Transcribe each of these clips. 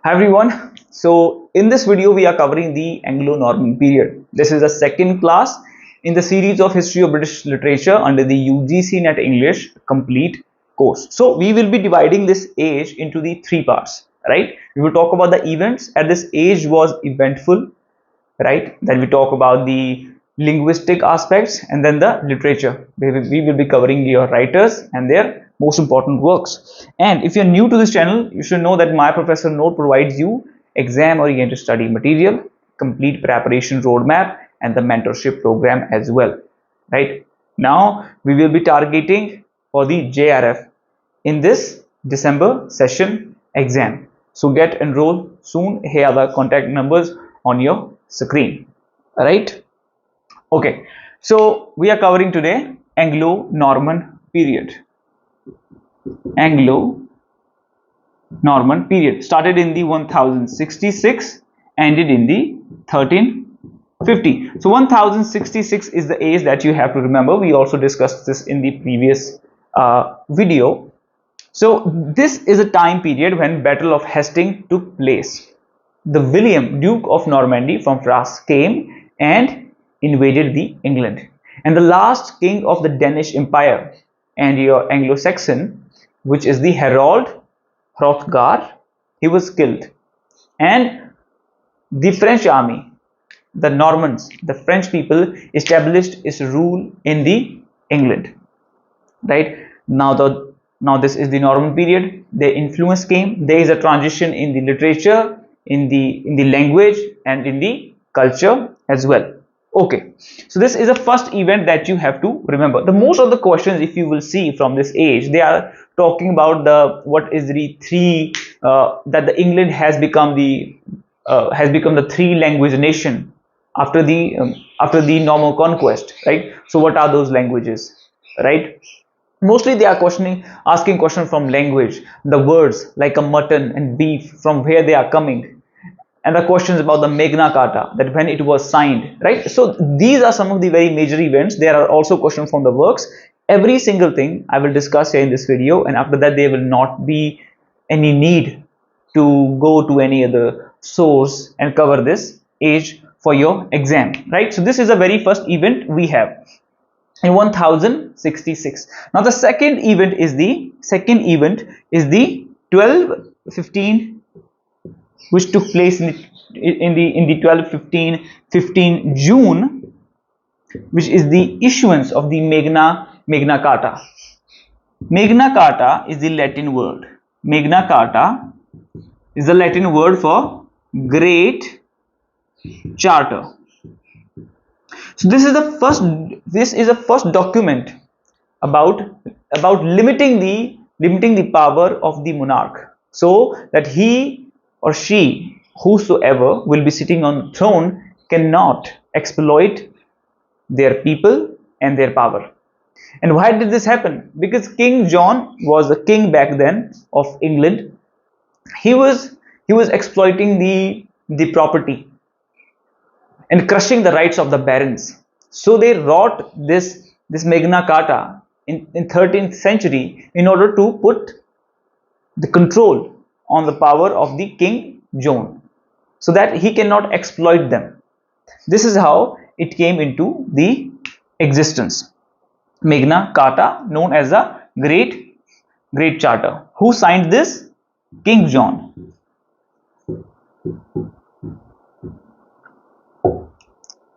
Hi everyone. So in this video we are covering the Anglo-Norman period. This is the second class in the series of History of British Literature under the UGC NET English complete course. So we will be dividing this age into the three parts, right? We will talk about the events at this age was eventful, right? Then we talk about the linguistic aspects and then the literature. We will be covering your writers and their most important works. And if you're new to this channel, you should know that My Professor Note provides you exam-oriented study material, complete preparation roadmap, and the mentorship program as well, right? Now we will be targeting for the JRF in this December session exam. So get enrolled soon. Here are the contact numbers on your screen. Right? Okay. So we are covering today Anglo-Norman period. Anglo-Norman period started in the 1066, ended in the 1350. So 1066 is the age that you have to remember. We also discussed this in the previous video. So this is a time period when Battle of Hastings took place. The William, Duke of Normandy from France, came and invaded the England. And the last king of the Danish Empire and your Anglo-Saxon, which is the Harold Hrothgar, he was killed. And the French army, the Normans, the French people, established its rule in the England. Right? Now this is the Norman period. Their influence came. There is a transition in the literature, in the language, and in the culture as well. Okay, so this is the first event that you have to remember. The most of the questions, if you will see from this age, they are talking about what is the three that the England has become the three language nation after the Norman conquest, right? So what are those languages, right? Mostly they are asking questions from language, the words like a mutton and beef, from where they are coming, and the questions about the Magna Carta, that when it was signed, right? So these are some of the very major events. There are also questions from the works. Every single thing I will discuss here in this video, and after that there will not be any need to go to any other source and cover this age for your exam, right? So this is the very first event we have in 1066. Now the second event is the 1215, which took place in the 1215 June, which is the issuance of the Magna Carta. Magna Carta is the Latin word. Magna Carta is the Latin word for Great Charter. So this is the first document about limiting the power of the monarch, so that he or she, whosoever will be sitting on the throne, cannot exploit their people and their power. And why did this happen? Because King John was the king back then of England. He was exploiting the property and crushing the rights of the barons. So they wrote this Magna Carta in 13th century in order to put the control on the power of the King John, so that he cannot exploit them. This is how it came into the existence. Magna Carta, known as the Great Charter. Who signed this? King John.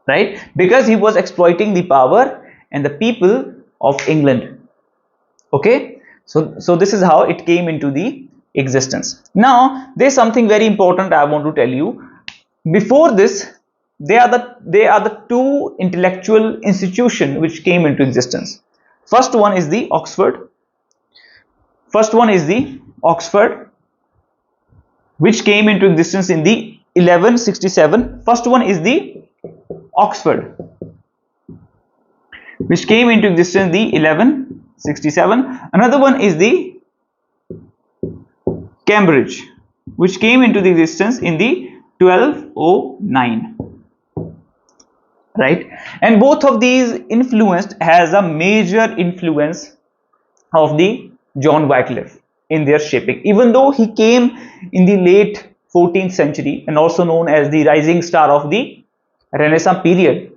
Right? Because he was exploiting the power and the people of England. Okay, so this is how it came into the existence. Now there's something very important I want to tell you. Before this, they are the two intellectual institutions which came into existence. First one is the Oxford, which came into existence in the 1167. First one is the Oxford, which came into existence in the 1167. Another one is the Cambridge, which came into the existence in the 1209. Right? And both of these has a major influence of the John Wycliffe in their shaping. Even though he came in the late 14th century and also known as the rising star of the Renaissance period.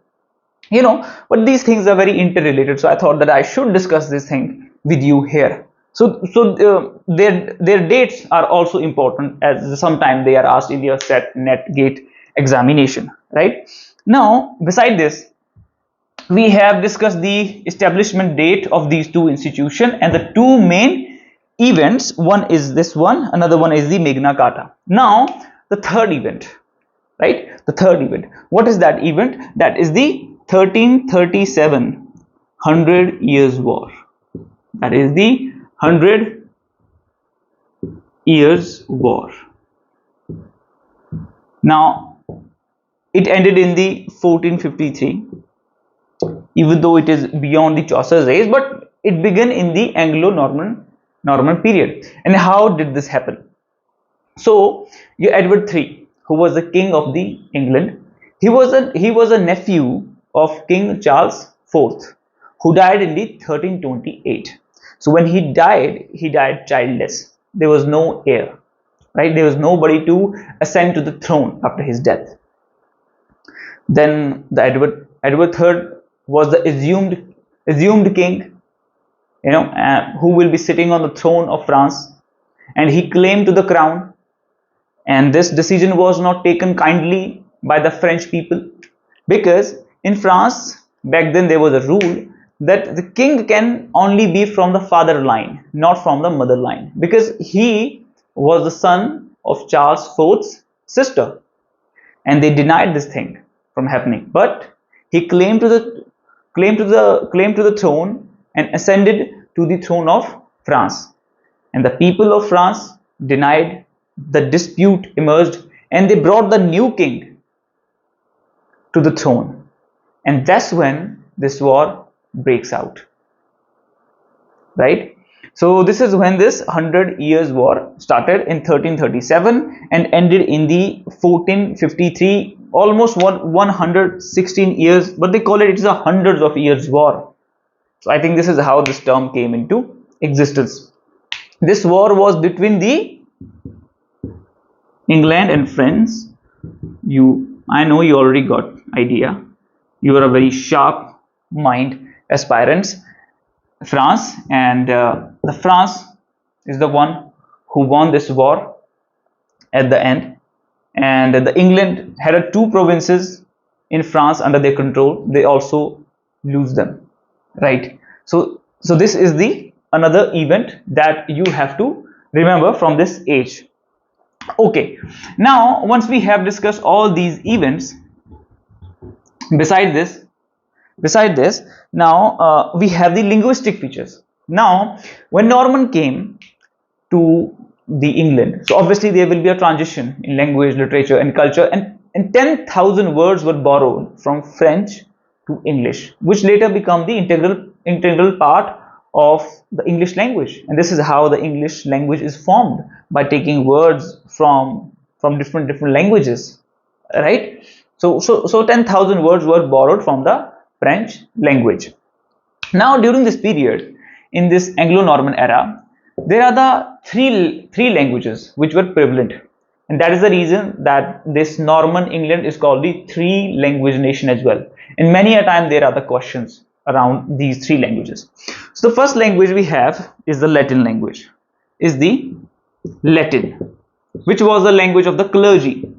But these things are very interrelated, so I thought that I should discuss this thing with you here. Their dates are also important, as sometimes they are asked in your set net gate examination, right? Now, beside this, we have discussed the establishment date of these two institutions and the two main events. One is this one, another one is the Magna Carta. Now, the third event, right? The third event. What is that event? That is the 1337 100 Years War. That is the 100 Years War. Now, it ended in the 1453. Even though it is beyond the Chaucer's age, but it began in the Anglo-Norman period. And how did this happen? So, Edward III, who was the king of the England, he was a nephew of King Charles IV, who died in the 1328. So when he died childless. There was no heir, right? There was nobody to ascend to the throne after his death. Then the Edward III was the assumed king, who will be sitting on the throne of France, and he claimed to the crown. And this decision was not taken kindly by the French people, because in France back then there was a rule that the king can only be from the father line, not from the mother line, because he was the son of Charles IV's sister, and they denied this thing from happening. But he claimed to the throne and ascended to the throne of France, and the people of France denied. The dispute emerged, and they brought the new king to the throne, and that's when this war breaks out, right? So this is when this 100 Years War started in 1337 and ended in the 1453, almost 116 years, but they call it is a hundreds of years war. So I think this is how this term came into existence. This war was between the England and France. I know you already got idea. You are a very sharp mind aspirants. France, and the France is the one who won this war at the end, and the England had two provinces in France under their control. They also lose them, right? So this is the another event that you have to remember from this age. Okay, now once we have discussed all these events, beside this, now we have the linguistic features. Now, when Norman came to the England, so obviously there will be a transition in language, literature, and culture, and 10,000 words were borrowed from French to English, which later become the integral part of the English language. And this is how the English language is formed, by taking words from different languages, right? So 10,000 words were borrowed from the French language. Now, during this period, in this Anglo-Norman era, there are the three languages which were prevalent, and that is the reason that this Norman England is called the three-language nation as well. And many a time there are the questions around these three languages. So the first language we have is the Latin language, is the Latin, which was the language of the clergy,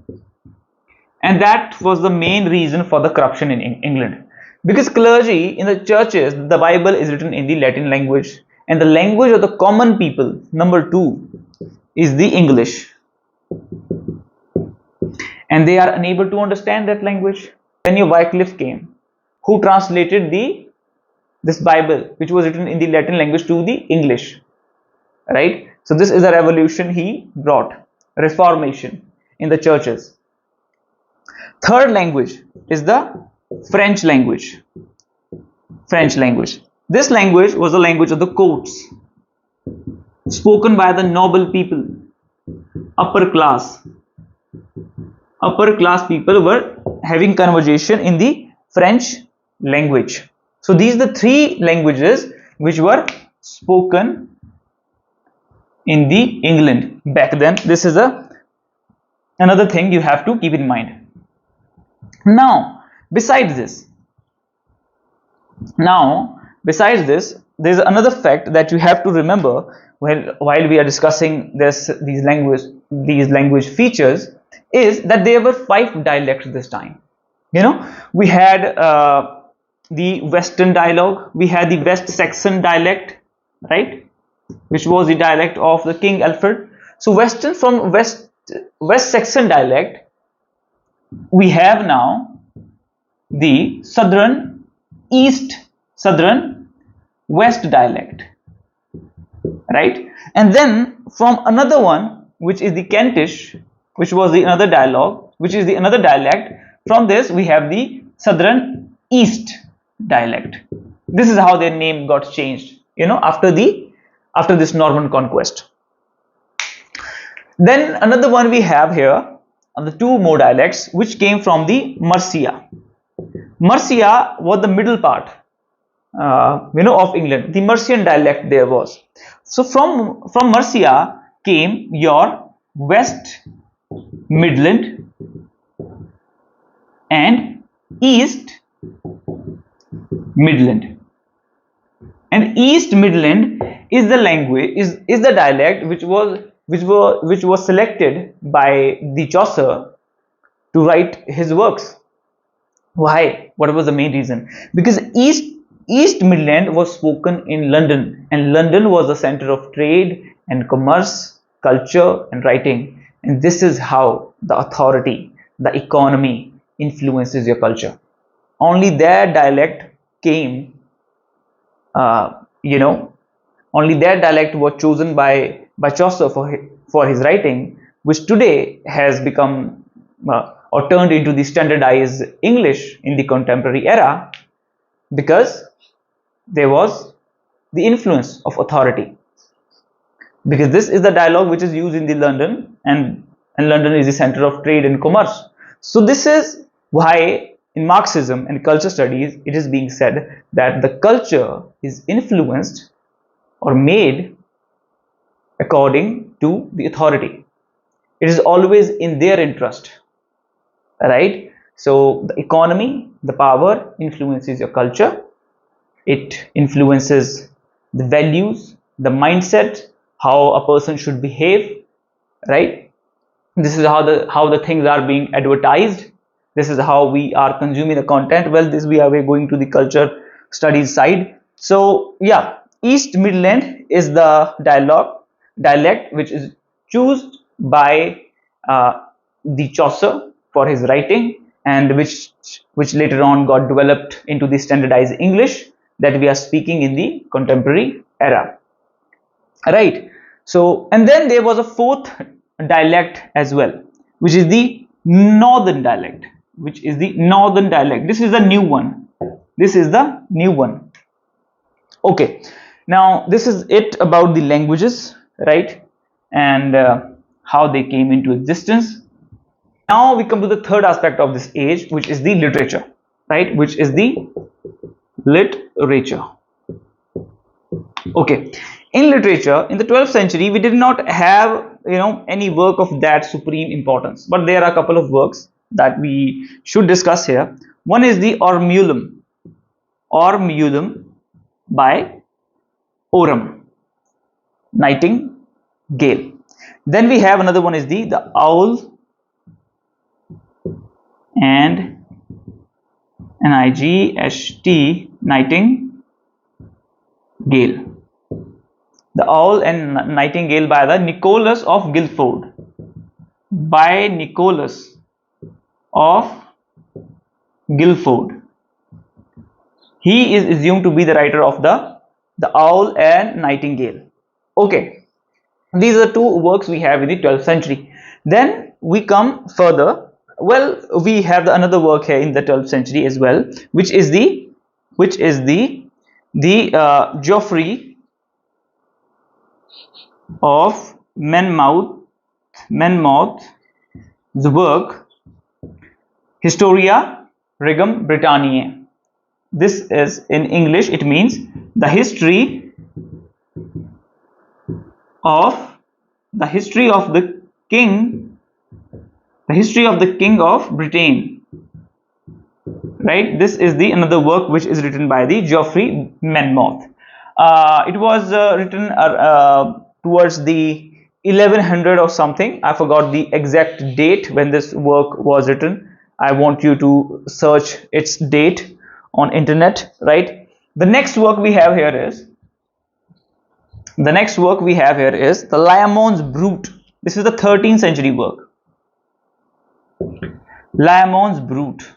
and that was the main reason for the corruption in England, because clergy in the churches, the Bible is written in the Latin language, and the language of the common people, number two, is the English, and they are unable to understand that language. Then your Wycliffe came, who translated this Bible, which was written in the Latin language, to the English, right? So this is a revolution he brought, reformation in the churches. Third language is the French language. This language was the language of the courts, spoken by the noble people, upper class people were having conversation in the French language. So these are the three languages which were spoken in the England back then. This is a another thing you have to keep in mind. Now, besides this, there's another fact that you have to remember while we are discussing these language features, is that there were 5 dialects this time. We had the Western dialogue, we had the West Saxon dialect, right, which was the dialect of the King Alfred. So West Saxon dialect, we have now the Southern West dialect, right? And then from another one, which is the Kentish, which was the another dialogue, which is the another dialect. From this we have the Southern East dialect. This is how their name got changed, after this Norman conquest. Then another one we have here, the 2 more dialects which came from the Mercia. Mercia was the middle part, of England. The Mercian dialect there was. So from Mercia came your West Midland and East Midland. And East Midland is the language, is the dialect which was selected by the Chaucer to write his works. Why? What was the main reason? Because East Midland was spoken in London, and London was the center of trade and commerce, culture and writing. And this is how the authority, the economy influences your culture. Only their dialect came, only their dialect was chosen by Chaucer for his writing, which today has become or turned into the standardized English in the contemporary era, because there was the influence of authority. Because this is the dialogue which is used in the London, and London is the center of trade and commerce. So this is why in Marxism and culture studies it is being said that the culture is influenced or made according to the authority. It is always in their interest, right? So the economy, the power influences your culture. It influences the values, the mindset, how a person should behave, right? This is how the things are being advertised. This is how we are consuming the content. Well, we're going to the culture studies side. So yeah, East Midland is the dialect which is chosen by the Chaucer for his writing, and which later on got developed into the standardized English that we are speaking in the contemporary era, right? So, and then there was a 4th dialect as well, which is the Northern dialect. This is the new one. Okay, now this is it about the languages, right? And how they came into existence. Now we come to the third aspect of this age, which is the literature, right? Okay, in literature in the 12th century we did not have any work of that supreme importance, but there are a couple of works that we should discuss here. One is the Ormulum by Oram Nightingale. Then we have another one is the Owl and Nigst Nightingale. The Owl and Nightingale by the Nicholas of Guildford. He is assumed to be the writer of the Owl and Nightingale. Okay, these are 2 works we have in the 12th century. Then we come further. Well, we have another work here in the 12th century as well, which is the Geoffrey of Monmouth's work Historia Regum Britanniae. This is in English, it means the history of the king The history of the King of Britain. Right, this is the another work which is written by the Geoffrey Monmouth. It was written towards the 1100 or something. I forgot the exact date when this work was written. I want you to search its date on internet. Right, the next work we have here is the Layamon's Brute. This is the 13th century work. Layamon's Brute.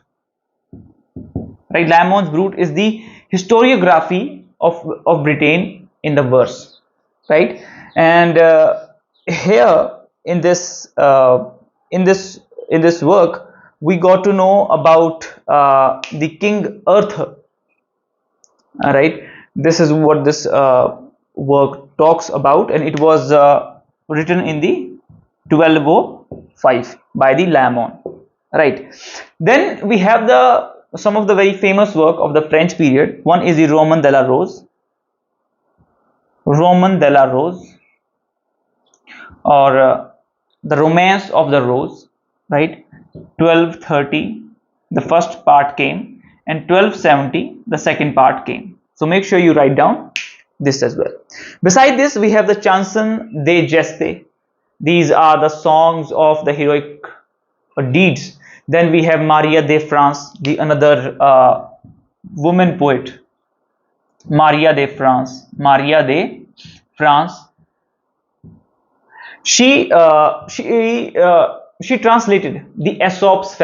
Right, Layamon's Brute is the historiography of Britain in the verse. Right, and here in this work we got to know about the King Arthur. Right, this is what this work talks about, and it was written in the 1205 by the Layamon. Right, then we have some of the very famous work of the French period. One is the Roman de la Rose, or the Romance of the Rose. Right, 1230 the first part came, and 1270 the second part came. So make sure you write down this as well. Beside this, we have the Chanson de Geste. These are the songs of the heroic deeds. Then we have Maria de France, the another woman poet. Maria de France. She translated the Aesop's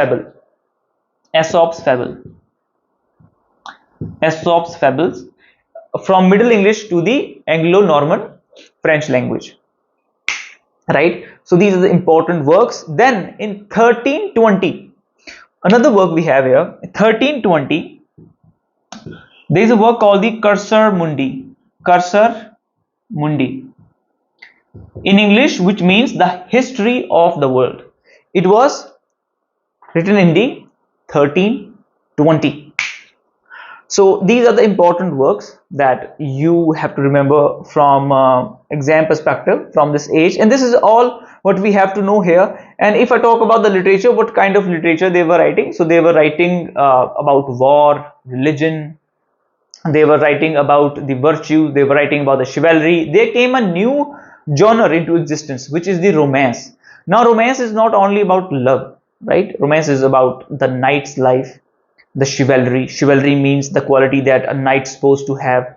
fables from Middle English to the Anglo-Norman French language. Right, so these are the important works. Then in 1320, another work we have here. 1320, there is a work called the Cursor Mundi in English, which means the history of the world. It was written in the 1320. So these are the important works that you have to remember from exam perspective from this age, and this is all what we have to know here. And if I talk about the literature, what kind of literature they were writing? So they were writing about war, religion, they were writing about the virtue, they were writing about the chivalry. There came a new genre into existence, which is the romance. Now romance is not only about love, right? Romance is about the knight's life, the chivalry means the quality that a knight's supposed to have,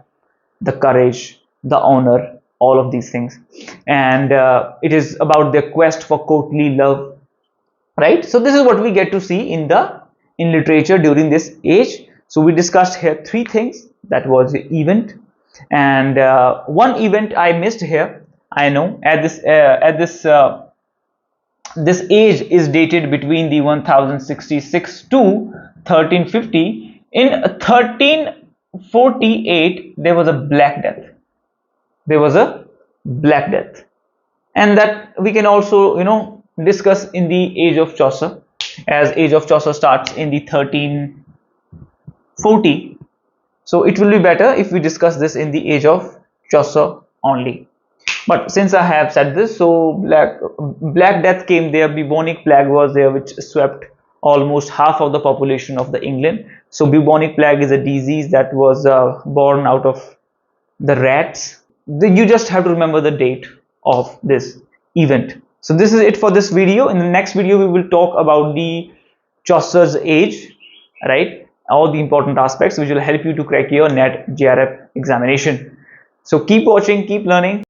the courage, the honor, all of these things. And it is about their quest for courtly love. Right, so this is what we get to see in literature during this age. So we discussed here three things. That was the event, and one event I missed here. I know this age is dated between the 1066 to 1350. In 1348 there was a Black Death. And that we can also discuss in the age of Chaucer, as age of Chaucer starts in the 1340. So it will be better if we discuss this in the age of Chaucer only. But since I have said this, so Black Death came there, bubonic plague was there, which swept almost half of the population of the England. So bubonic plague is a disease that was born out of the rats. You just have to remember the date of this event. So this is it for this video. In the next video we will talk about the Chaucer's age, right? All the important aspects which will help you to crack your NET JRF examination. So keep watching, keep learning.